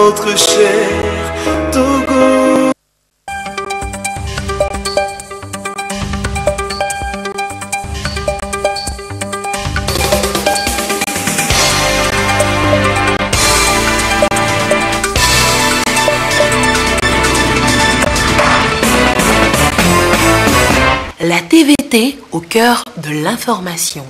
notre cher Togo. La TVT au cœur de l'information.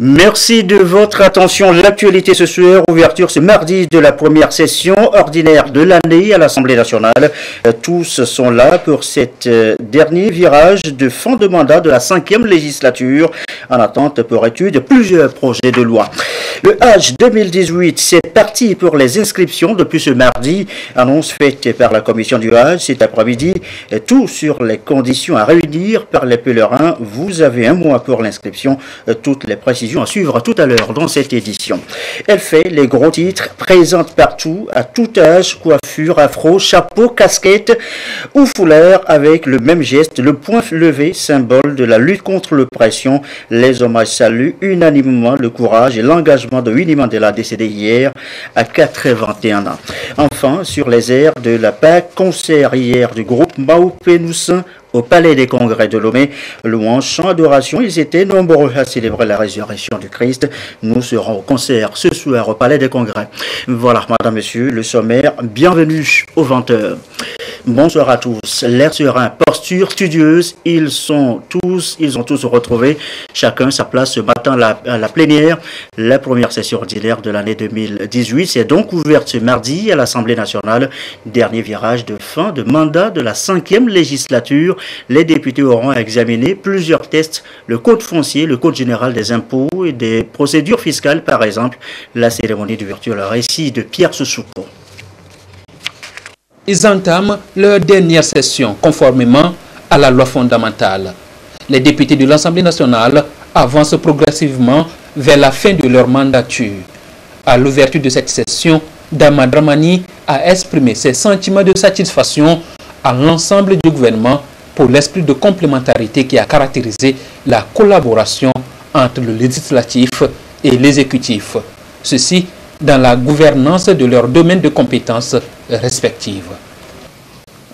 Merci de votre attention. L'actualité ce soir, ouverture ce mardi de la première session ordinaire de l'année à l'Assemblée nationale. Tous sont là pour cet dernier virage de fin de mandat de la 5e législature en attente pour étude de plusieurs projets de loi. Le Hajj 2018, c'est parti pour les inscriptions depuis ce mardi. Annonce faite par la commission du Hajj cet après-midi. Tout sur les conditions à réunir par les pèlerins. Vous avez un mois pour l'inscription. Toutes les précisions à suivre tout à l'heure dans cette édition. Elle fait les gros titres, présente partout, à tout âge, coiffure, afro, chapeau, casquette ou foulard avec le même geste, le poing levé, symbole de la lutte contre l'oppression. Les hommages saluent unanimement le courage et l'engagement de Winnie Mandela décédé hier à 81 ans. Enfin, sur les airs de la Pâque, concert hier du groupe Maupé-Noussin au Palais des Congrès de Lomé. Louange, chant, adoration, ils étaient nombreux à célébrer la résurrection du Christ. Nous serons au concert ce soir au Palais des Congrès. Voilà, madame, monsieur, le sommaire. Bienvenue aux 20h. Bonsoir à tous. L'air serein, posture studieuse. Ils ont tous retrouvé chacun sa place ce matin à la plénière. La première session ordinaire de l'année 2018 c'est donc ouverte ce mardi à l'Assemblée nationale. Dernier virage de fin de mandat de la 5e législature. Les députés auront examiné plusieurs tests, le code foncier, le code général des impôts et des procédures fiscales, par exemple. La cérémonie d'ouverture, le récit de Pierre Soussouko. Ils entament leur dernière session conformément à la loi fondamentale. Les députés de l'Assemblée nationale avancent progressivement vers la fin de leur mandature. À l'ouverture de cette session, Dama Dramani a exprimé ses sentiments de satisfaction à l'ensemble du gouvernement pour l'esprit de complémentarité qui a caractérisé la collaboration entre le législatif et l'exécutif. Ceci dans la gouvernance de leurs domaines de compétences respectives.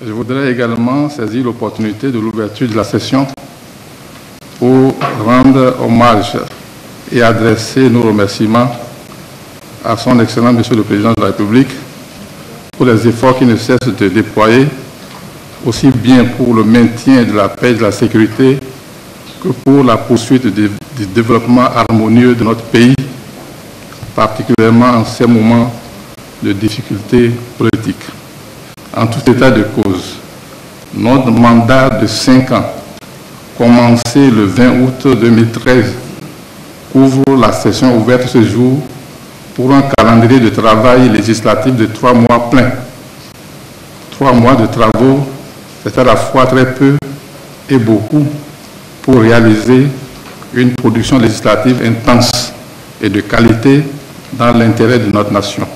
Je voudrais également saisir l'opportunité de l'ouverture de la session pour rendre hommage et adresser nos remerciements à son Excellence Monsieur le Président de la République pour les efforts qu'il ne cesse de déployer, aussi bien pour le maintien de la paix et de la sécurité que pour la poursuite du développement harmonieux de notre pays, particulièrement en ces moments de difficultés politiques. En tout état de cause, notre mandat de 5 ans, commencé le 20 août 2013, couvre la session ouverte ce jour pour un calendrier de travail législatif de 3 mois pleins. 3 mois de travaux, c'est à la fois très peu et beaucoup pour réaliser une production législative intense et de qualité dans l'intérêt de notre nation.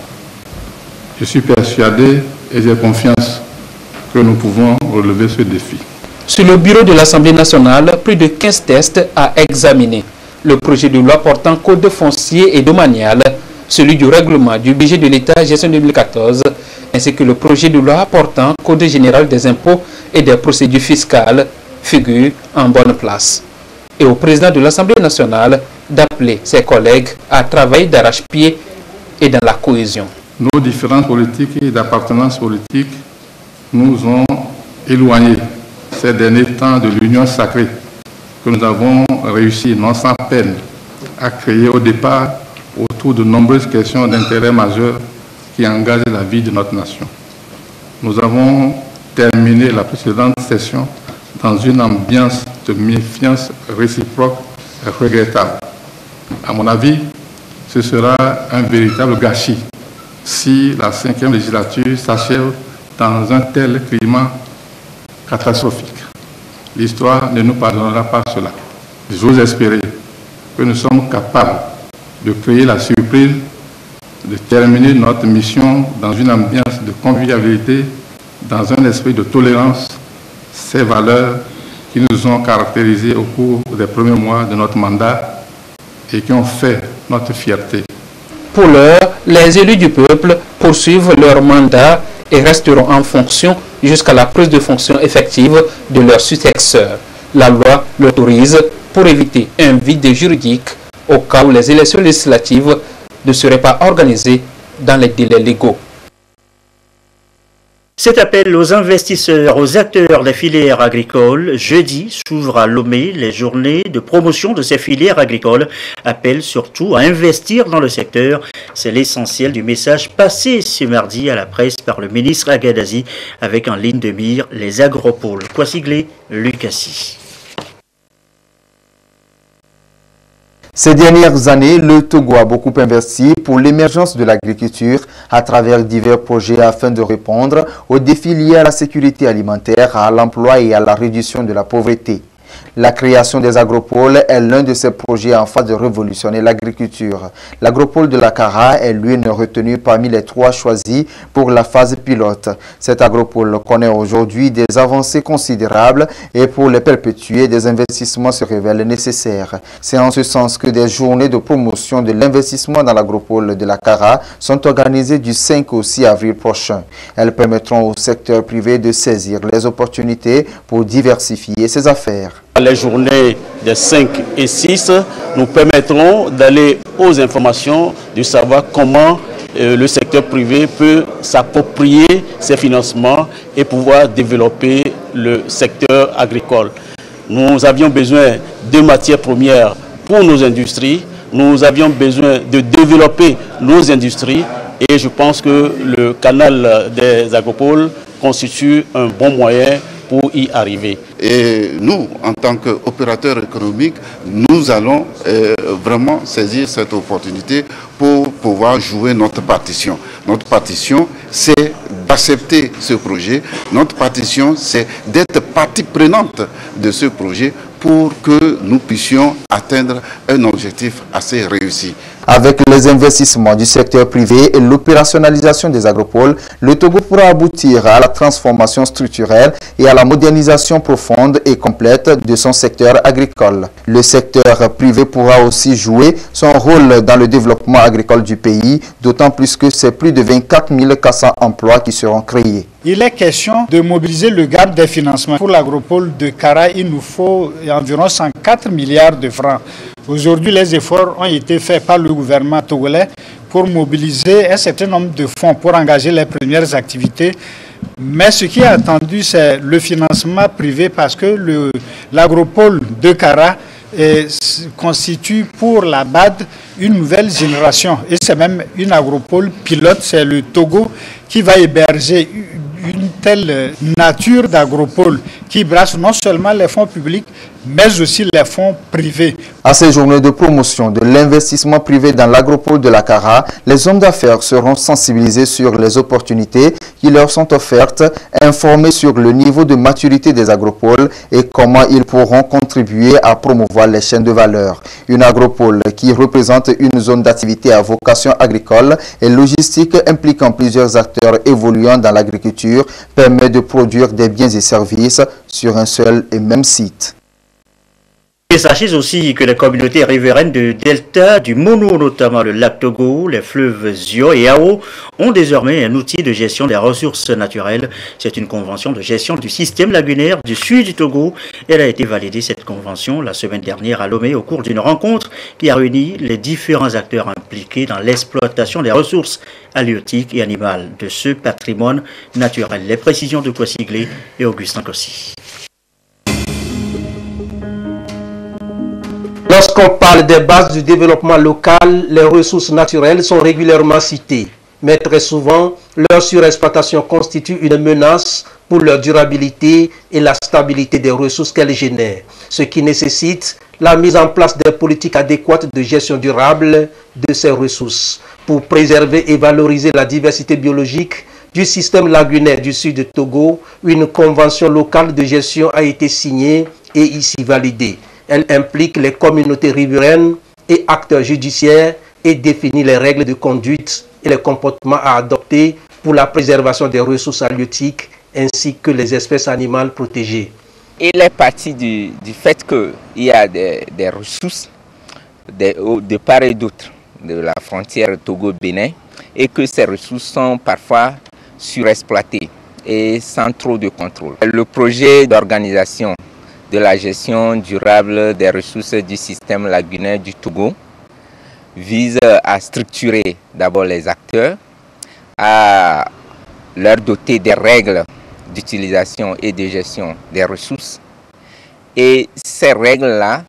Je suis persuadé et j'ai confiance que nous pouvons relever ce défi. Sur le bureau de l'Assemblée nationale, plus de 15 tests à examiner. Le projet de loi portant code foncier et domanial, celui du règlement du budget de l'État gestion 2014, ainsi que le projet de loi portant code général des impôts et des procédures fiscales figurent en bonne place. Et au président de l'Assemblée nationale d'appeler ses collègues à travailler d'arrache-pied et dans la cohésion. Nos différentes politiques et d'appartenance politique nous ont éloignés ces derniers temps de l'union sacrée que nous avons réussi, non sans peine, à créer au départ autour de nombreuses questions d'intérêt majeur qui engagent la vie de notre nation. Nous avons terminé la précédente session dans une ambiance de méfiance réciproque et regrettable. À mon avis, ce sera un véritable gâchis si la 5e législature s'achève dans un tel climat catastrophique. l'histoire ne nous pardonnera pas cela. J'ose espérer que nous sommes capables de créer la surprise, de terminer notre mission dans une ambiance de convivialité, dans un esprit de tolérance, ces valeurs qui nous ont caractérisés au cours des premiers mois de notre mandat et qui ont fait notre fierté. Pour l'heure, les élus du peuple poursuivent leur mandat et resteront en fonction jusqu'à la prise de fonction effective de leur successeur. La loi l'autorise pour éviter un vide juridique au cas où les élections législatives ne seraient pas organisées dans les délais légaux. Cet appel aux investisseurs, aux acteurs des filières agricoles, jeudi s'ouvre à Lomé les journées de promotion de ces filières agricoles. Appel surtout à investir dans le secteur. C'est l'essentiel du message passé ce mardi à la presse par le ministre Agadazi avec en ligne de mire les agropoles. Kwasiglé, Lucassi. Ces dernières années, le Togo a beaucoup investi pour l'émergence de l'agriculture à travers divers projets afin de répondre aux défis liés à la sécurité alimentaire, à l'emploi et à la réduction de la pauvreté. La création des agropoles est l'un de ces projets en phase de révolutionner l'agriculture. L'agropole de la Kara est l'une retenue parmi les 3 choisis pour la phase pilote. Cette agropole connaît aujourd'hui des avancées considérables et pour les perpétuer, des investissements se révèlent nécessaires. C'est en ce sens que des journées de promotion de l'investissement dans l'agropole de la Kara sont organisées du 5 au 6 avril prochain. Elles permettront au secteur privé de saisir les opportunités pour diversifier ses affaires. Les journées des 5 et 6 nous permettront d'aller aux informations, de savoir comment le secteur privé peut s'approprier ces financements et pouvoir développer le secteur agricole. Nous avions besoin de matières premières pour nos industries, nous avions besoin de développer nos industries et je pense que le canal des agropoles constitue un bon moyen pour y arriver. Et nous, en tant qu'opérateurs économiques, nous allons vraiment saisir cette opportunité pour pouvoir jouer notre partition. Notre partition, c'est d'accepter ce projet. Notre partition, c'est d'être partie prenante de ce projet pour que nous puissions atteindre un objectif assez réussi. Avec les investissements du secteur privé et l'opérationnalisation des agropoles, le Togo pourra aboutir à la transformation structurelle et à la modernisation profonde et complète de son secteur agricole. Le secteur privé pourra aussi jouer son rôle dans le développement agricole du pays, d'autant plus que c'est plus de 24 400 emplois qui seront créés. Il est question de mobiliser le gap des financements. Pour l'agropole de Kara, il nous faut environ 104 milliards de francs. Aujourd'hui, les efforts ont été faits par le gouvernement togolais pour mobiliser un certain nombre de fonds pour engager les premières activités. Mais ce qui est attendu, c'est le financement privé parce que l'agropole de Kara constitue pour la BAD une nouvelle génération. Et c'est même une agropole pilote, c'est le Togo qui va héberger une telle nature d'agropole qui brasse non seulement les fonds publics, mais aussi les fonds privés. À ces journées de promotion de l'investissement privé dans l'agropole de la Kara, les hommes d'affaires seront sensibilisés sur les opportunités qui leur sont offertes, informés sur le niveau de maturité des agropoles et comment ils pourront contribuer à promouvoir les chaînes de valeur. Une agropole qui représente une zone d'activité à vocation agricole et logistique impliquant plusieurs acteurs évoluant dans l'agriculture permet de produire des biens et services sur un seul et même site. Et sachez aussi que les communautés riveraines de Delta, du Mono, notamment le lac Togo, les fleuves Zio et Ao, ont désormais un outil de gestion des ressources naturelles. C'est une convention de gestion du système lagunaire du sud du Togo. Elle a été validée, cette convention, la semaine dernière à Lomé au cours d'une rencontre qui a réuni les différents acteurs impliqués dans l'exploitation des ressources halieutiques et animales de ce patrimoine naturel. Les précisions de Kwasiglé et Augustin Kossi. Lorsqu'on parle des bases du développement local, les ressources naturelles sont régulièrement citées. Mais très souvent, leur surexploitation constitue une menace pour leur durabilité et la stabilité des ressources qu'elles génèrent, ce qui nécessite la mise en place des politiques adéquates de gestion durable de ces ressources pour préserver et valoriser la diversité biologique du système lagunaire du sud de Togo, une convention locale de gestion a été signée et ici validée. Elle implique les communautés riveraines et acteurs judiciaires et définit les règles de conduite et les comportements à adopter pour la préservation des ressources halieutiques ainsi que les espèces animales protégées. Il est parti du fait qu'il y a des ressources de part et d'autre de la frontière Togo-Bénin et que ces ressources sont parfois surexploitées et sans trop de contrôle. Le projet d'organisation de la gestion durable des ressources du système lagunaire du Togo vise à structurer d'abord les acteurs, à leur doter des règles d'utilisation et de gestion des ressources. Et ces règles-là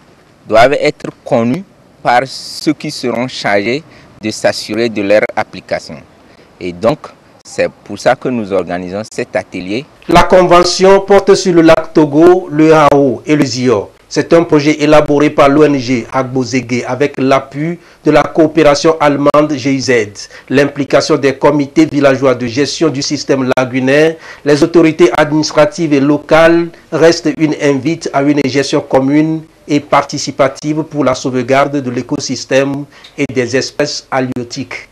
doivent être connues par ceux qui seront chargés de s'assurer de leur application. Et donc, c'est pour ça que nous organisons cet atelier. La convention porte sur le lac Togo, le Hao et le Zior. C'est un projet élaboré par l'ONG Agbozege avec l'appui de la coopération allemande GIZ, l'implication des comités villageois de gestion du système lagunaire, les autorités administratives et locales restent une invite à une gestion commune et participative pour la sauvegarde de l'écosystème et des espèces halieutiques.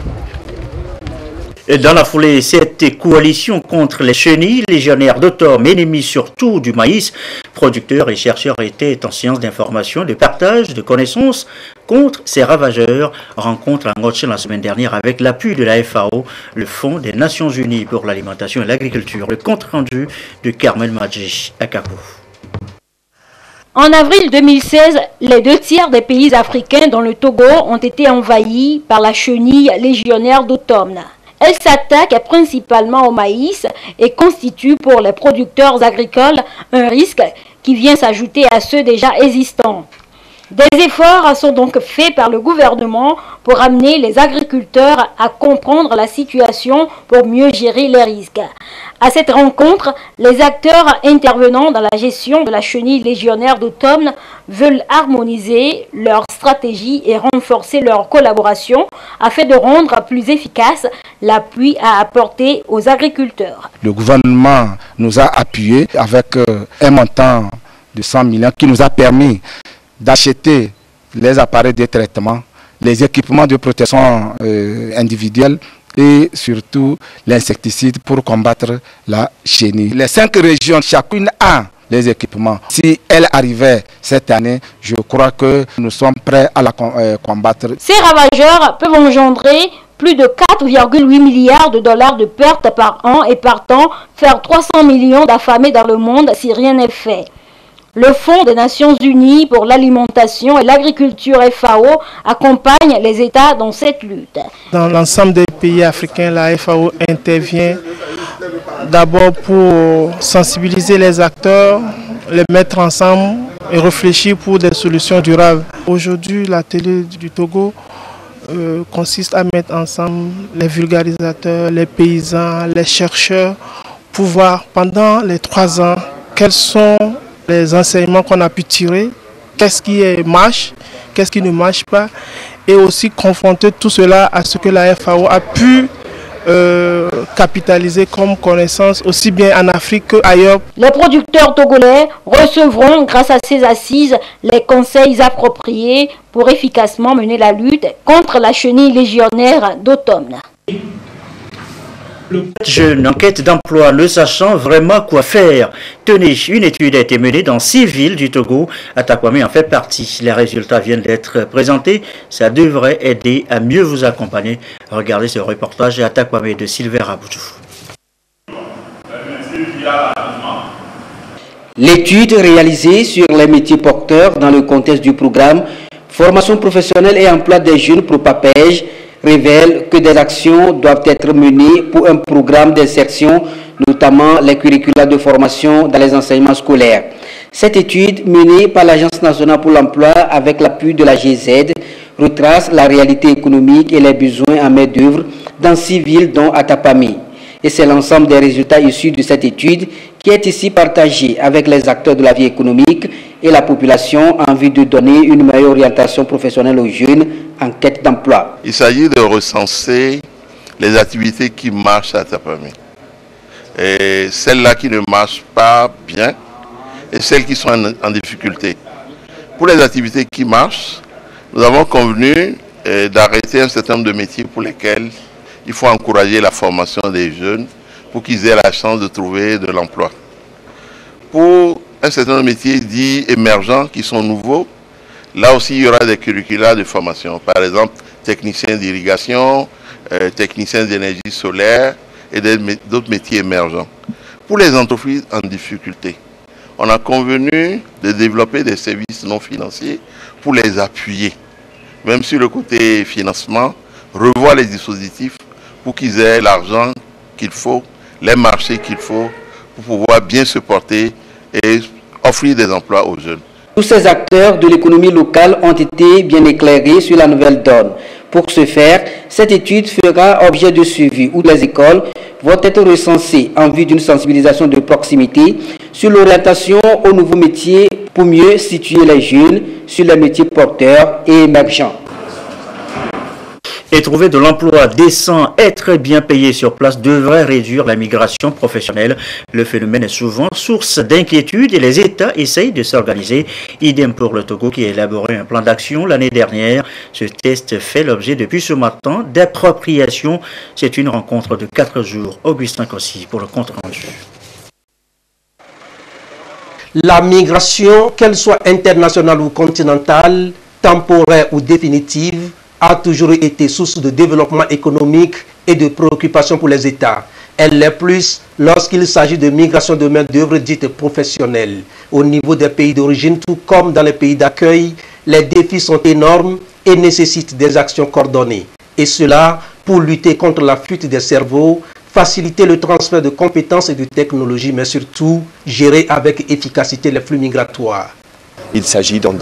Dans la foulée, cette coalition contre les chenilles légionnaires d'automne, ennemies surtout du maïs, producteurs et chercheurs étaient en séance d'information, de partage, de connaissances contre ces ravageurs. Rencontre à Ngoche la semaine dernière avec l'appui de la FAO, le Fonds des Nations Unies pour l'alimentation et l'agriculture. Le compte rendu de Carmen Madji à Kakou. En avril 2016, les 2/3 des pays africains dont le Togo ont été envahis par la chenille légionnaire d'automne. Elle s'attaque principalement au maïs et constitue pour les producteurs agricoles un risque qui vient s'ajouter à ceux déjà existants. Des efforts sont donc faits par le gouvernement pour amener les agriculteurs à comprendre la situation pour mieux gérer les risques. À cette rencontre, les acteurs intervenant dans la gestion de la chenille légionnaire d'automne veulent harmoniser leur stratégie et renforcer leur collaboration afin de rendre plus efficace l'appui à apporter aux agriculteurs. Le gouvernement nous a appuyés avec un montant de 100 millions qui nous a permis d'acheter les appareils de traitement, les équipements de protection individuelle et surtout l'insecticide pour combattre la chenille. Les 5 régions, chacune a les équipements. Si elle arrivait cette année, je crois que nous sommes prêts à la combattre. Ces ravageurs peuvent engendrer plus de 4,8 milliards de dollars de pertes par an et partant faire 300 millions d'affamés dans le monde si rien n'est fait. Le Fonds des Nations Unies pour l'alimentation et l'agriculture FAO accompagne les États dans cette lutte. Dans l'ensemble des pays africains, la FAO intervient d'abord pour sensibiliser les acteurs, les mettre ensemble et réfléchir pour des solutions durables. Aujourd'hui, l'atelier du Togo consiste à mettre ensemble les vulgarisateurs, les paysans, les chercheurs pour voir pendant les 3 ans quels sont les enseignements qu'on a pu tirer, qu'est-ce qui marche, qu'est-ce qui ne marche pas, et aussi confronter tout cela à ce que la FAO a pu capitaliser comme connaissance aussi bien en Afrique qu'ailleurs. Les producteurs togolais recevront grâce à ces assises les conseils appropriés pour efficacement mener la lutte contre la chenille légionnaire d'automne. Jeune enquête d'emploi ne sachant vraiment quoi faire. Tenez, une étude a été menée dans 6 villes du Togo. Atakwame en fait partie. Les résultats viennent d'être présentés. Ça devrait aider à mieux vous accompagner. Regardez ce reportage à Atakwame de Sylvain Raboudou. L'étude réalisée sur les métiers porteurs dans le contexte du programme Formation professionnelle et emploi des jeunes PROPAPEJ révèle que des actions doivent être menées pour un programme d'insertion, notamment les curricula de formation dans les enseignements scolaires. Cette étude, menée par l'Agence nationale pour l'emploi avec l'appui de la GIZ, retrace la réalité économique et les besoins en main-d'œuvre dans 6 villes dont Atapami. Et c'est l'ensemble des résultats issus de cette étude qui est ici partagé avec les acteurs de la vie économique et la population en vue de donner une meilleure orientation professionnelle aux jeunes en quête d'emploi. Il s'agit de recenser les activités qui marchent à Atapami. celles-là qui ne marchent pas bien et celles qui sont en difficulté. Pour les activités qui marchent, nous avons convenu d'arrêter un certain nombre de métiers pour lesquels il faut encourager la formation des jeunes pour qu'ils aient la chance de trouver de l'emploi. Pour un certain nombre de métiers dits émergents qui sont nouveaux, là aussi il y aura des curricula de formation. Par exemple, technicien d'irrigation, technicien d'énergie solaire et d'autres métiers émergents. Pour les entreprises en difficulté, on a convenu de développer des services non financiers pour les appuyer. Même sur le côté financement, revoir les dispositifs pour qu'ils aient l'argent qu'il faut, les marchés qu'il faut pour pouvoir bien se porter et offrir des emplois aux jeunes. Tous ces acteurs de l'économie locale ont été bien éclairés sur la nouvelle donne. Pour ce faire, cette étude fera objet de suivi où les écoles vont être recensées en vue d'une sensibilisation de proximité sur l'orientation aux nouveaux métiers pour mieux situer les jeunes sur les métiers porteurs et émergents. Et trouver de l'emploi décent, être bien payé sur place devrait réduire la migration professionnelle. Le phénomène est souvent source d'inquiétude et les États essayent de s'organiser. Idem pour le Togo qui a élaboré un plan d'action l'année dernière. Ce test fait l'objet depuis ce matin d'appropriation. C'est une rencontre de 4 jours. Augustin Kossi pour le compte rendu. La migration, qu'elle soit internationale ou continentale, temporaire ou définitive, a toujours été source de développement économique et de préoccupation pour les États. Elle l'est plus lorsqu'il s'agit de migration de main-d'œuvre dite professionnelle. Au niveau des pays d'origine, tout comme dans les pays d'accueil, les défis sont énormes et nécessitent des actions coordonnées. Et cela pour lutter contre la fuite des cerveaux, faciliter le transfert de compétences et de technologies, mais surtout gérer avec efficacité les flux migratoires. Il s'agit d'un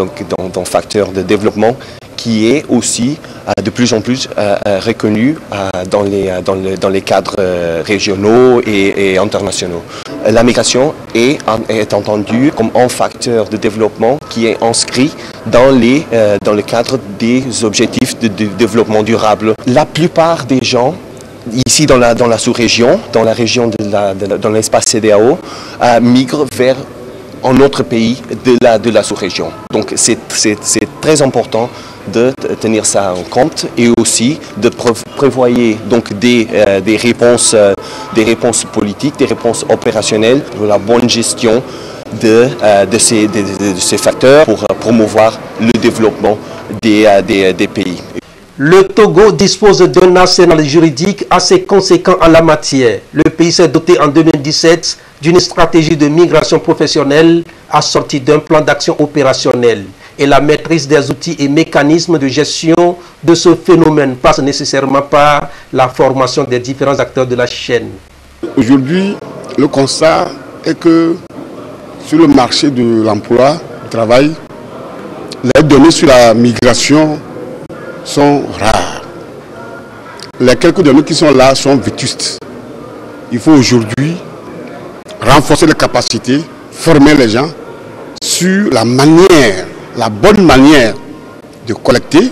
facteur de développement qui est aussi de plus en plus reconnu dans les cadres régionaux et internationaux. La migration est entendue comme un facteur de développement qui est inscrit dans le cadre des objectifs de développement durable. La plupart des gens ici dans la sous-région, dans la région dans l'espace CEDEAO, migrent vers un autre pays de la sous-région. Donc c'est très important de tenir ça en compte et aussi de prévoir donc des réponses politiques, des réponses opérationnelles pour la bonne gestion de ces facteurs pour promouvoir le développement des pays. Le Togo dispose d'un arsenal juridique assez conséquent en la matière. Le pays s'est doté en 2017 d'une stratégie de migration professionnelle assortie d'un plan d'action opérationnel. Et la maîtrise des outils et mécanismes de gestion de ce phénomène passe nécessairement par la formation des différents acteurs de la chaîne. Aujourd'hui, le constat est que sur le marché de l'emploi, du travail, les données sur la migration sont rares. Les quelques données qui sont là sont vétustes. Il faut aujourd'hui renforcer les capacités, former les gens sur la bonne manière de collecter,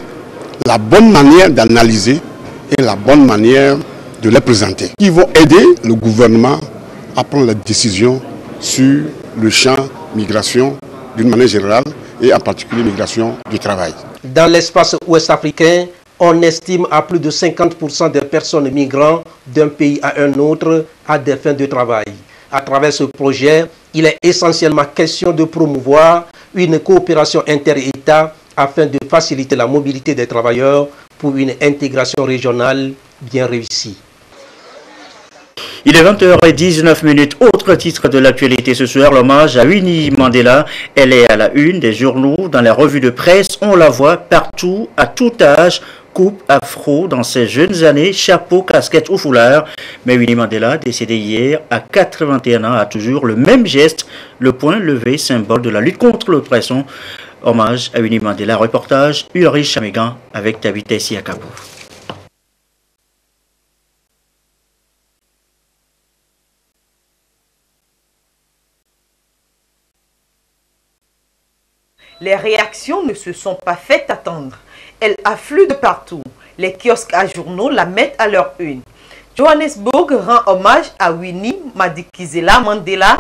la bonne manière d'analyser et la bonne manière de les présenter. Qui vont aider le gouvernement à prendre les décisions sur le champ migration d'une manière générale et en particulier migration du travail. Dans l'espace ouest africain, on estime à plus de 50% des personnes migrant d'un pays à un autre à des fins de travail. À travers ce projet, il est essentiellement question de promouvoir une coopération inter-États afin de faciliter la mobilité des travailleurs pour une intégration régionale bien réussie. Il est 20h19. Autre titre de l'actualité ce soir, l'hommage à Winnie Mandela. Elle est à la une des journaux, dans les revues de presse. On la voit partout, à tout âge. Coupe afro dans ses jeunes années, chapeau, casquette ou foulard. Mais Winnie Mandela, décédé hier à 81 ans, a toujours le même geste, le poing levé, symbole de la lutte contre l'oppression. Hommage à Winnie Mandela. Reportage Ulrich Chamégan avec David Tessi à Kabou. Les réactions ne se sont pas faites attendre. Elles affluent de partout. Les kiosques à journaux la mettent à leur une. Johannesburg rend hommage à Winnie Madikizela Mandela,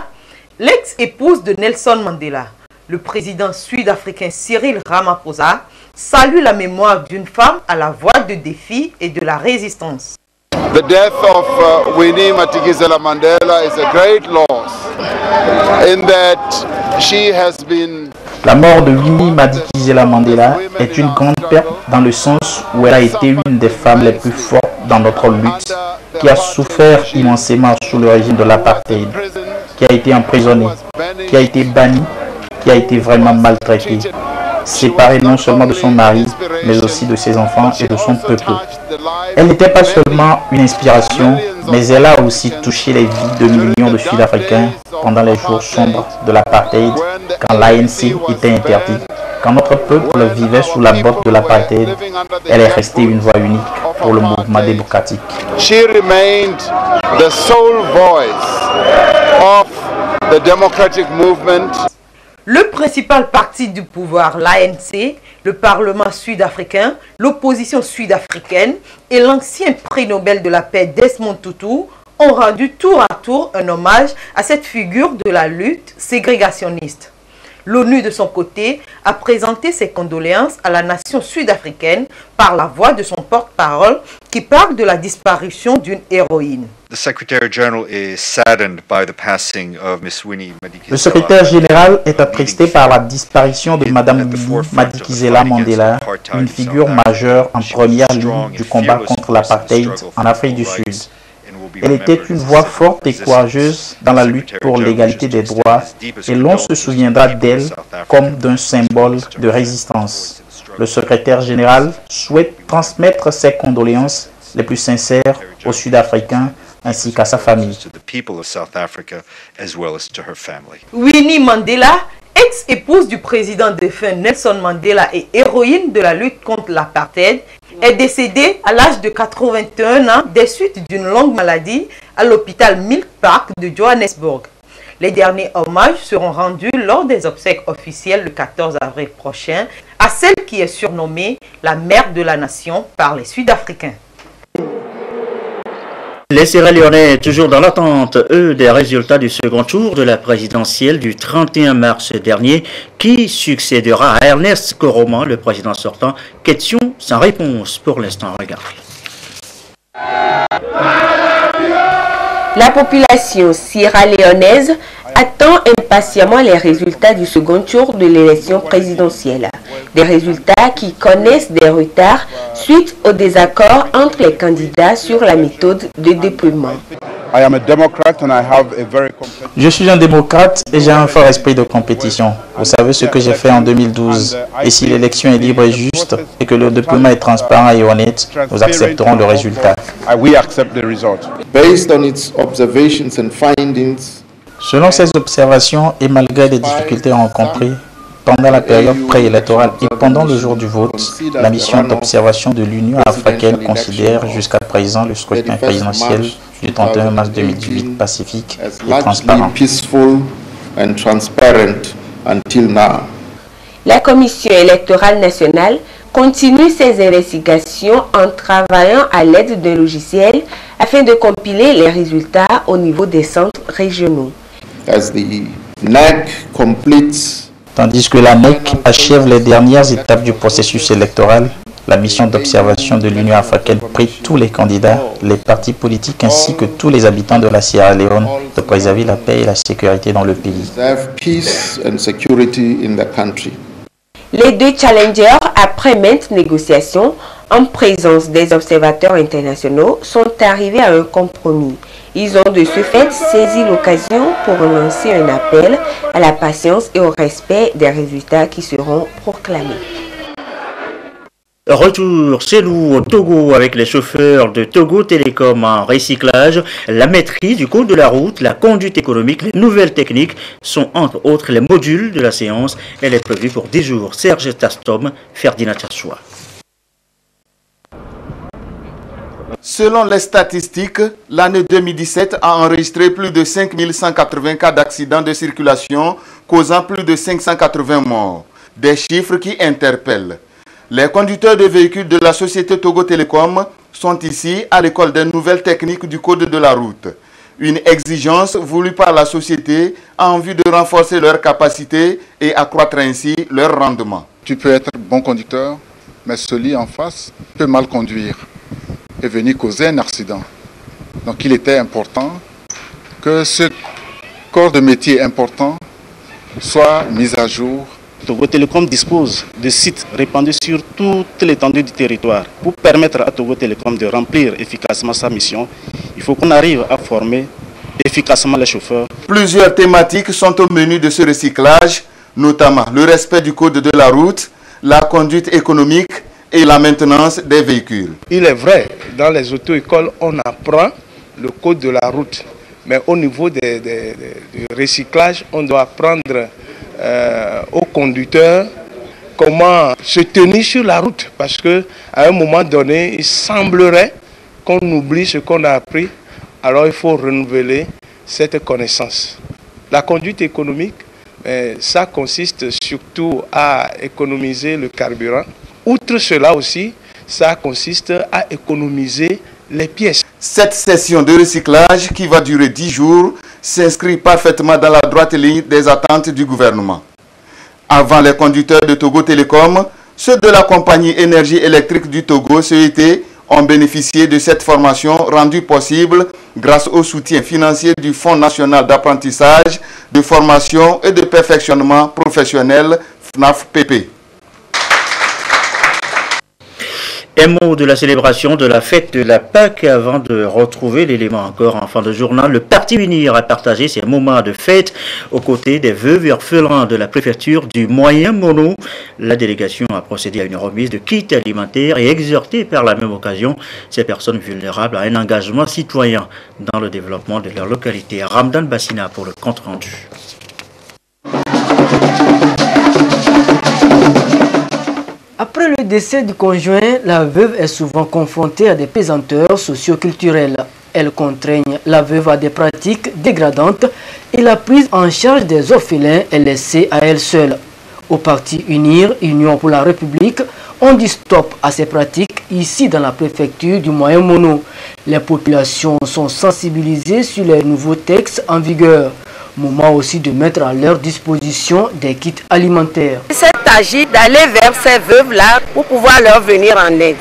l'ex-épouse de Nelson Mandela. Le président sud-africain Cyril Ramaphosa salue la mémoire d'une femme à la voix de défi et de la résistance. The death of Winnie Madikizela Mandela is a great loss in that she has been. La mort de Winnie Madikizela Mandela est une grande perte dans le sens où elle a été une des femmes les plus fortes dans notre lutte, qui a souffert immensément sous le régime de l'apartheid, qui a été emprisonnée, qui a été bannie, qui a été vraiment maltraitée, séparée non seulement de son mari, mais aussi de ses enfants et de son peuple. Elle n'était pas seulement une inspiration, mais elle a aussi touché les vies de millions de Sud-Africains pendant les jours sombres de l'apartheid, quand l'ANC était interdit. Quand notre peuple vivait sous la botte de l'apartheid, elle est restée une voix unique pour le mouvement démocratique. She remained the sole voice of the democratic movement. Le principal parti du pouvoir, l'ANC, le Parlement sud-africain, l'opposition sud-africaine et l'ancien prix Nobel de la paix Desmond Tutu ont rendu tour à tour un hommage à cette figure de la lutte ségrégationniste. L'ONU, de son côté, a présenté ses condoléances à la nation sud-africaine par la voix de son porte-parole qui parle de la disparition d'une héroïne. The Secretary General is saddened by the passing of Miss Winnie Madikizela. Le secrétaire général est attristé par la disparition de Madame Winnie Madikizela Mandela, une figure majeure en première ligne du combat contre l'apartheid en Afrique du Sud. Elle était une voix forte et courageuse dans la lutte pour l'égalité des droits et l'on se souviendra d'elle comme d'un symbole de résistance. Le secrétaire général souhaite transmettre ses condoléances les plus sincères aux Sud-Africains ainsi qu'à sa famille. Winnie Mandela, ex-épouse du président défunt Nelson Mandela et héroïne de la lutte contre l'apartheid, est décédée à l'âge de 81 ans des suites d'une longue maladie à l'hôpital Milk Park de Johannesburg. Les derniers hommages seront rendus lors des obsèques officielles le 14 avril prochain à celle qui est surnommée la mère de la nation par les Sud-Africains. Les Sierra-Léonais, toujours dans l'attente, eux, des résultats du second tour de la présidentielle du 31 mars dernier, qui succédera à Ernest Koroma, le président sortant. Question sans réponse pour l'instant. Regardez. La population sierra-léonaise attend impatiemment les résultats du second tour de l'élection présidentielle. Des résultats qui connaissent des retards suite au désaccord entre les candidats sur la méthode de dépouillement. Je suis un démocrate et j'ai un fort esprit de compétition. Vous savez ce que j'ai fait en 2012. Et si l'élection est libre et juste et que le dépouillement est transparent et honnête, nous accepterons le résultat. Selon ces observations et malgré les difficultés rencontrées pendant la période préélectorale et pendant le jour du vote, la mission d'observation de l'Union africaine considère jusqu'à présent le scrutin présidentiel du 31 mars 2018 pacifique et transparent. La Commission électorale nationale continue ses investigations en travaillant à l'aide d'un logiciel afin de compiler les résultats au niveau des centres régionaux. Tandis que la NEC achève les dernières étapes du processus électoral, la mission d'observation de l'Union africaine prie tous les candidats, les partis politiques ainsi que tous les habitants de la Sierra Leone de préserver la paix et la sécurité dans le pays. Les deux challengers, après maintes négociations, en présence des observateurs internationaux, sont arrivés à un compromis. Ils ont de ce fait saisi l'occasion pour lancer un appel à la patience et au respect des résultats qui seront proclamés. Retour, c'est nous au Togo avec les chauffeurs de Togo Télécom en recyclage. La maîtrise du code de la route, la conduite économique, les nouvelles techniques sont entre autres les modules de la séance. Elle est prévue pour 10 jours. Serge Tastom, Ferdinand Chassoua. Selon les statistiques, l'année 2017 a enregistré plus de 5180 cas d'accidents de circulation, causant plus de 580 morts. Des chiffres qui interpellent. Les conducteurs de véhicules de la société Togo Télécom sont ici à l'école des nouvelles techniques du code de la route. Une exigence voulue par la société en vue de renforcer leurs capacités et accroître ainsi leur rendement. Tu peux être bon conducteur, mais celui en face peut mal conduire et venir causer un accident. Donc il était important que ce corps de métier important soit mis à jour. Togo Télécom dispose de sites répandus sur toute l'étendue du territoire. Pour permettre à Togo Télécom de remplir efficacement sa mission, il faut qu'on arrive à former efficacement les chauffeurs. Plusieurs thématiques sont au menu de ce recyclage, notamment le respect du code de la route, la conduite économique et la maintenance des véhicules. Il est vrai, dans les auto-écoles, on apprend le code de la route. Mais au niveau du recyclage, on doit apprendre aux conducteurs comment se tenir sur la route. Parce qu'à un moment donné, il semblerait qu'on oublie ce qu'on a appris. Alors il faut renouveler cette connaissance. La conduite économique, ça consiste surtout à économiser le carburant. Outre cela aussi, ça consiste à économiser les pièces. Cette session de recyclage qui va durer 10 jours s'inscrit parfaitement dans la droite ligne des attentes du gouvernement. Avant les conducteurs de Togo Télécom, ceux de la compagnie énergie électrique du Togo, CET, ont bénéficié de cette formation rendue possible grâce au soutien financier du Fonds national d'apprentissage, de formation et de perfectionnement professionnel FNAF-PP. Un mot de la célébration de la fête de la Pâques avant de retrouver l'élément encore en fin de journal. Le Parti Unir a partagé ses moments de fête aux côtés des veuves et orphelins de la préfecture du Moyen-Mono. La délégation a procédé à une remise de kits alimentaires et exhorté par la même occasion ces personnes vulnérables à un engagement citoyen dans le développement de leur localité. Ramdan Bassina pour le compte rendu. Après le décès du conjoint, la veuve est souvent confrontée à des pesanteurs socio-culturelles. Elles contraignent la veuve à des pratiques dégradantes et la prise en charge des orphelins est laissée à elle seule. Au Parti Unir, Union pour la République, on dit stop à ces pratiques ici dans la préfecture du Moyen-Mono. Les populations sont sensibilisées sur les nouveaux textes en vigueur. Moment aussi de mettre à leur disposition des kits alimentaires. C'est agi d'aller vers ces veuves-là pour pouvoir leur venir en aide.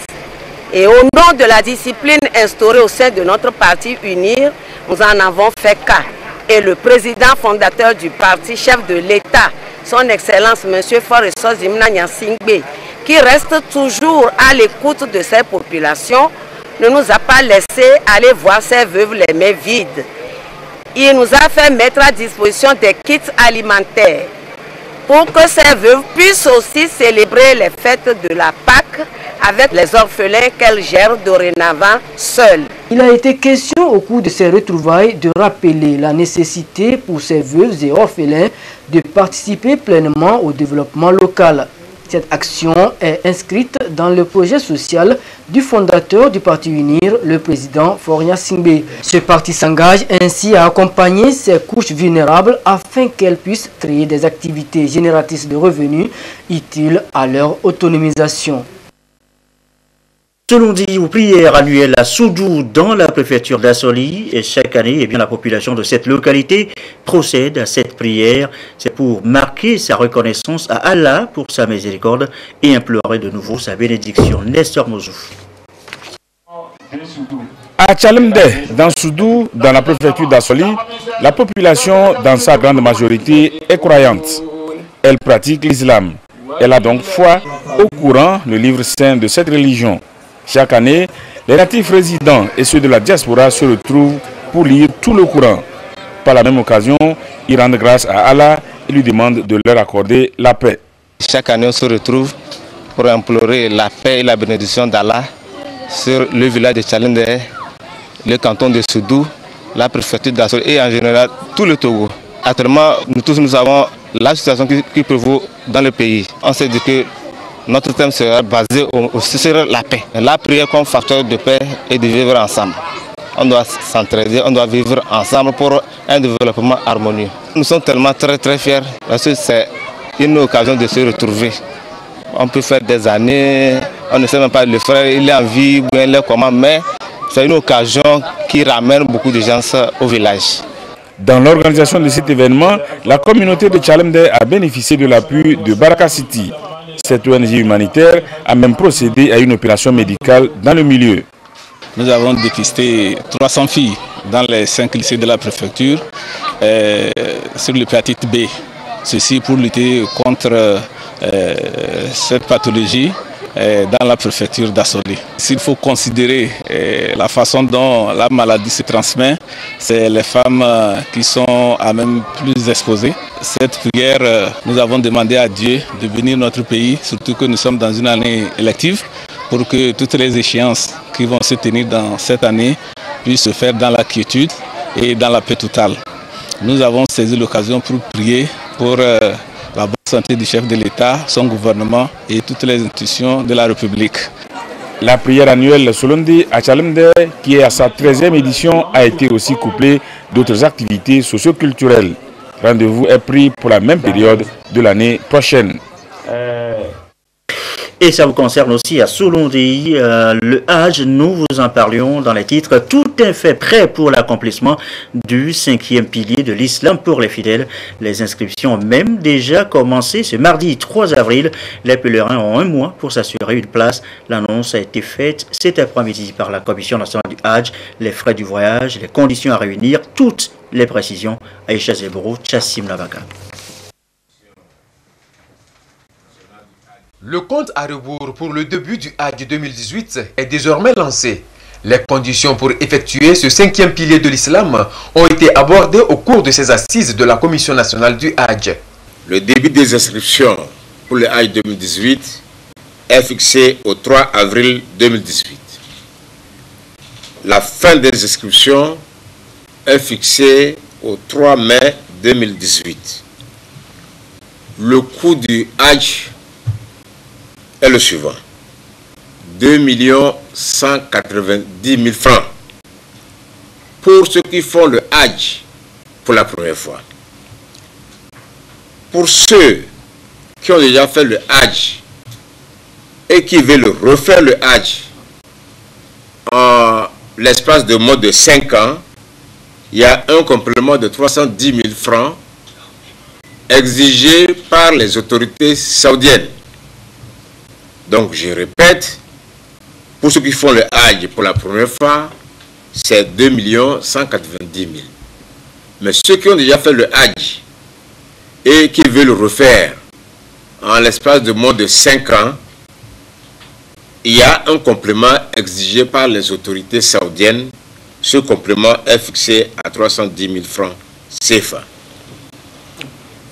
Et au nom de la discipline instaurée au sein de notre parti Unir, nous en avons fait cas. Et le président fondateur du parti, chef de l'État, son Excellence M. Foresos Zimna Nyansingbe, qui reste toujours à l'écoute de ces populations, ne nous a pas laissé aller voir ces veuves les mains vides. Il nous a fait mettre à disposition des kits alimentaires pour que ces veuves puissent aussi célébrer les fêtes de la Pâque avec les orphelins qu'elles gèrent dorénavant seules. Il a été question au cours de ces retrouvailles de rappeler la nécessité pour ces veuves et orphelins de participer pleinement au développement local. Cette action est inscrite dans le projet social du fondateur du Parti Unir, le président Foria Singbe. Ce parti s'engage ainsi à accompagner ces couches vulnérables afin qu'elles puissent créer des activités génératrices de revenus utiles à leur autonomisation. Selon dit aux prières annuelles à Soudou dans la préfecture d'Assoli, et chaque année, la population de cette localité procède à cette prière. C'est pour marquer sa reconnaissance à Allah pour sa miséricorde et implorer de nouveau sa bénédiction. Nestor Mozouf. À Tchalemde, dans Soudou, dans la préfecture d'Assoli, la population, dans sa grande majorité, est croyante. Elle pratique l'islam. Elle a donc foi au Coran, le livre saint de cette religion. Chaque année, les natifs résidents et ceux de la diaspora se retrouvent pour lire tout le Coran. Par la même occasion, ils rendent grâce à Allah et lui demandent de leur accorder la paix. Chaque année, on se retrouve pour implorer la paix et la bénédiction d'Allah sur le village de Tchalemde, le canton de Soudou, la préfecture d'Assoli et en général tout le Togo. Actuellement, nous tous nous avons la situation qui prévaut dans le pays. On s'est dit que notre thème sera basé sur la paix. La prière comme facteur de paix et de vivre ensemble. On doit s'entraider, on doit vivre ensemble pour un développement harmonieux. Nous sommes tellement très fiers parce que c'est une occasion de se retrouver. On peut faire des années, on ne sait même pas le frère, il est en vie, ou bien il est comment, mais c'est une occasion qui ramène beaucoup de gens au village. Dans l'organisation de cet événement, la communauté de Tchalemdé a bénéficié de l'appui de Baraka City. Cette ONG humanitaire a même procédé à une opération médicale dans le milieu. Nous avons dépisté 300 filles dans les 5 lycées de la préfecture sur l'hépatite B. Ceci pour lutter contre cette pathologie dans la préfecture d'Assoli. S'il faut considérer la façon dont la maladie se transmet, c'est les femmes qui sont à même plus exposées. Cette prière, nous avons demandé à Dieu de bénir notre pays, surtout que nous sommes dans une année élective, pour que toutes les échéances qui vont se tenir dans cette année puissent se faire dans la quiétude et dans la paix totale. Nous avons saisi l'occasion pour prier pour la bonne santé du chef de l'État, son gouvernement et toutes les institutions de la République. La prière annuelle Solondi à Tchalemdé, qui est à sa 13e édition, a été aussi couplée d'autres activités socio-culturelles. Rendez-vous est pris pour la même période de l'année prochaine. Et ça vous concerne aussi à Solondi, le Hajj, nous vous en parlions dans les titres. Tout est fait prêt pour l'accomplissement du 5e pilier de l'islam pour les fidèles. Les inscriptions ont même déjà commencé ce mardi 3 avril. Les pèlerins ont un mois pour s'assurer une place. L'annonce a été faite cet après-midi par la Commission nationale du Hajj. Les frais du voyage, les conditions à réunir, toutes les précisions. Aïcha Zebro, Chassim Navaka. Le compte à rebours pour le début du Hajj 2018 est désormais lancé. Les conditions pour effectuer ce 5e pilier de l'islam ont été abordées au cours de ces assises de la Commission nationale du Hajj. Le début des inscriptions pour le Hajj 2018 est fixé au 3 avril 2018. La fin des inscriptions est fixée au 3 mai 2018. Le coût du Hajj est le suivant: 2 190 000 francs pour ceux qui font le Hajj pour la première fois. Pour ceux qui ont déjà fait le Hajj et qui veulent refaire le Hajj en l'espace de moins de 5 ans, il y a un complément de 310 000 francs exigé par les autorités saoudiennes. Donc, je répète, pour ceux qui font le Hajj pour la première fois, c'est 2 190 000. Mais ceux qui ont déjà fait le Hajj et qui veulent le refaire en l'espace de moins de 5 ans, il y a un complément exigé par les autorités saoudiennes. Ce complément est fixé à 310 000 francs CFA.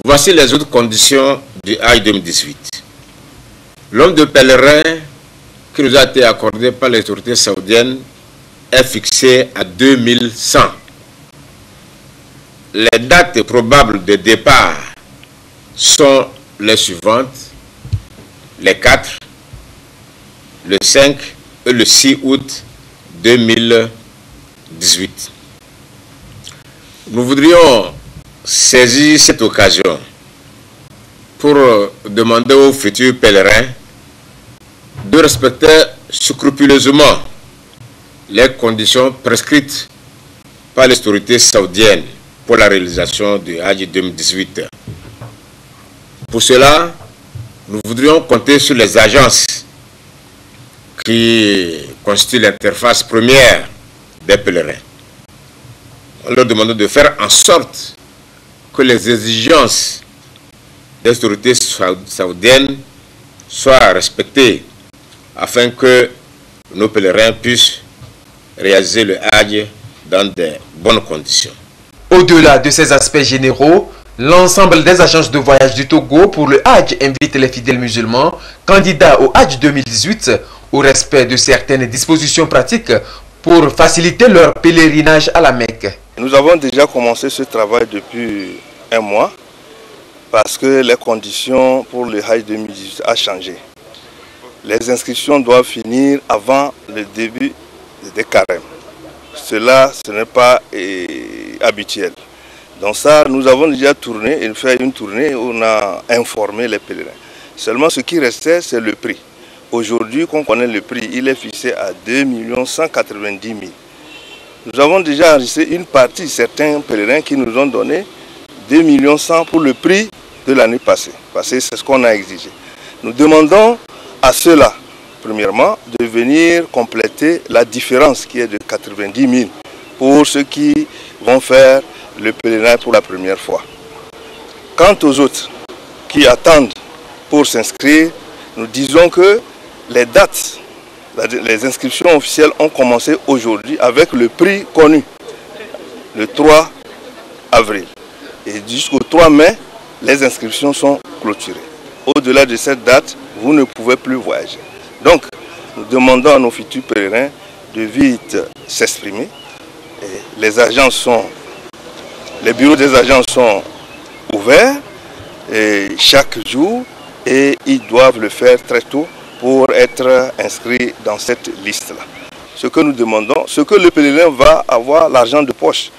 Voici les autres conditions du Hajj 2018. L'homme de pèlerin qui nous a été accordé par les autorités saoudiennes est fixé à 2100. Les dates probables de départ sont les suivantes: les 4, le 5 et le 6 août 2018. Nous voudrions saisir cette occasion pour demander aux futurs pèlerins de respecter scrupuleusement les conditions prescrites par les autorités saoudiennes pour la réalisation du Hajj 2018. Pour cela, nous voudrions compter sur les agences qui constituent l'interface première des pèlerins. On leur demande de faire en sorte que les exigences des autorités saoudiennes soient respectées afin que nos pèlerins puissent réaliser le Hajj dans de bonnes conditions. Au-delà de ces aspects généraux, l'ensemble des agences de voyage du Togo pour le Hajj invite les fidèles musulmans candidats au Hajj 2018 au respect de certaines dispositions pratiques pour faciliter leur pèlerinage à la Mecque. Nous avons déjà commencé ce travail depuis un mois parce que les conditions pour le Hajj 2018 ont changé. Les inscriptions doivent finir avant le début des carêmes. Cela, ce n'est pas habituel. Donc ça, nous avons déjà fait une tournée où on a informé les pèlerins. Seulement ce qui restait, c'est le prix. Aujourd'hui, qu'on connaît le prix, il est fixé à 2 190 000. Nous avons déjà enregistré une partie, certains pèlerins qui nous ont donné 2 100 000 pour le prix de l'année passée, parce que c'est ce qu'on a exigé. Nous demandons à ceux-là, premièrement, de venir compléter la différence qui est de 90 000 pour ceux qui vont faire le pèlerinage pour la première fois. Quant aux autres qui attendent pour s'inscrire, nous disons que les dates, les inscriptions officielles ont commencé aujourd'hui avec le prix connu, le 3 avril. Et jusqu'au 3 mai, les inscriptions sont clôturées. Au-delà de cette date, vous ne pouvez plus voyager. Donc, nous demandons à nos futurs pèlerins de vite s'exprimer. Les bureaux des agences sont ouverts chaque jour et ils doivent le faire très tôt pour être inscrits dans cette liste-là. Ce que nous demandons, ce que le pèlerin va avoir l'argent de poche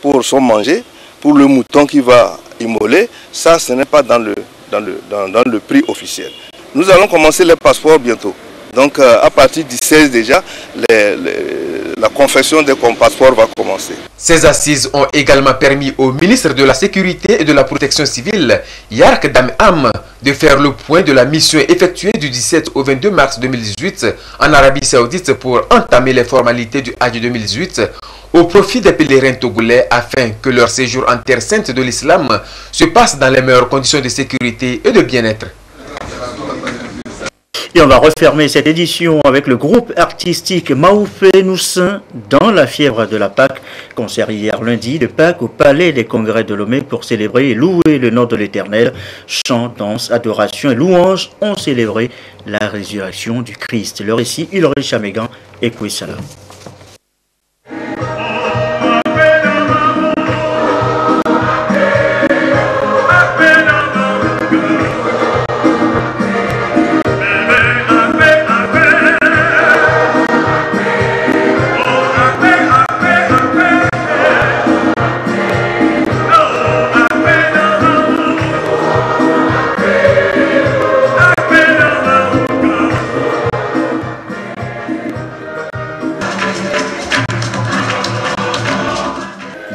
pour son manger, pour le mouton qui va immoler, ça ce n'est pas dans le prix officiel. Nous allons commencer les passeports bientôt. Donc à partir du 16 déjà, la confection des passeports va commencer. Ces assises ont également permis au ministre de la Sécurité et de la Protection civile, Yark Dam-Am, de faire le point de la mission effectuée du 17 au 22 mars 2018 en Arabie Saoudite pour entamer les formalités du Hajj 2018 au profit des pèlerins togolais afin que leur séjour en terre sainte de l'islam se passe dans les meilleures conditions de sécurité et de bien-être. Et on va refermer cette édition avec le groupe artistique Maoufé Noussin dans la fièvre de la Pâque. Concert hier lundi de Pâques au Palais des Congrès de Lomé pour célébrer et louer le nom de l'Éternel. Chants, danse, adoration et louanges ont célébré la résurrection du Christ. Le récit, Hilary Chamégan et Kouissala.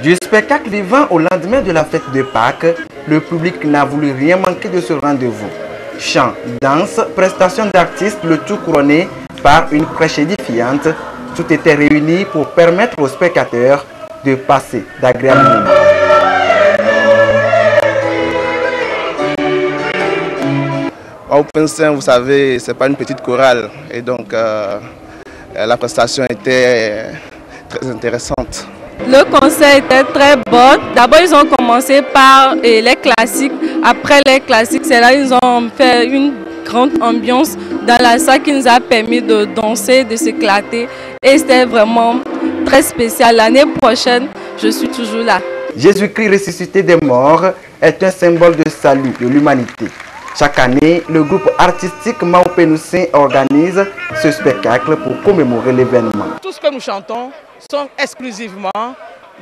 Du spectacle vivant au lendemain de la fête de Pâques, le public n'a voulu rien manquer de ce rendez-vous. Chants, danse, prestations d'artistes, le tout couronné par une prêche édifiante, tout était réuni pour permettre aux spectateurs de passer d'agréables moments. Open Scene, vous savez, c'est pas une petite chorale et donc la prestation était très intéressante. Le concert était très bon. D'abord, ils ont commencé par les classiques. Après les classiques, c'est là qu'ils ont fait une grande ambiance dans la salle qui nous a permis de danser, de s'éclater. Et c'était vraiment très spécial. L'année prochaine, je suis toujours là. Jésus-Christ ressuscité des morts est un symbole de salut de l'humanité. Chaque année, le groupe artistique Maoufé Noussin organise ce spectacle pour commémorer l'événement. Tout ce que nous chantons sont exclusivement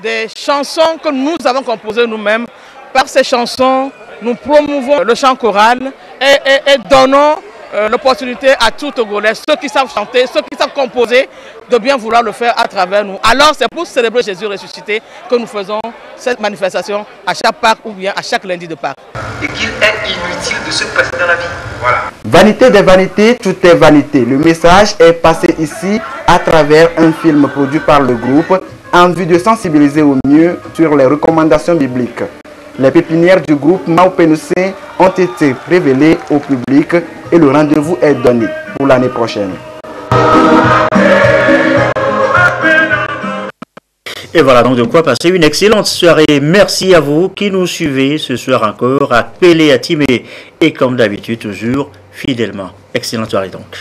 des chansons que nous avons composées nous-mêmes. Par ces chansons, nous promouvons le chant choral et donnons l'opportunité à tout Togolais, ceux qui savent chanter, ceux qui savent composer, de bien vouloir le faire à travers nous. Alors c'est pour célébrer Jésus ressuscité que nous faisons cette manifestation à chaque Pâques ou bien à chaque lundi de Pâques. Et qu'il est inutile de se presser dans la vie. Voilà. Vanité des vanités, tout est vanité. Le message est passé ici à travers un film produit par le groupe en vue de sensibiliser au mieux sur les recommandations bibliques. Les pépinières du groupe Maoufé Noussin ont été révélées au public et le rendez-vous est donné pour l'année prochaine. Et voilà donc de quoi passer une excellente soirée. Merci à vous qui nous suivez ce soir encore à Pelé, à Timé et comme d'habitude toujours fidèlement. Excellente soirée donc.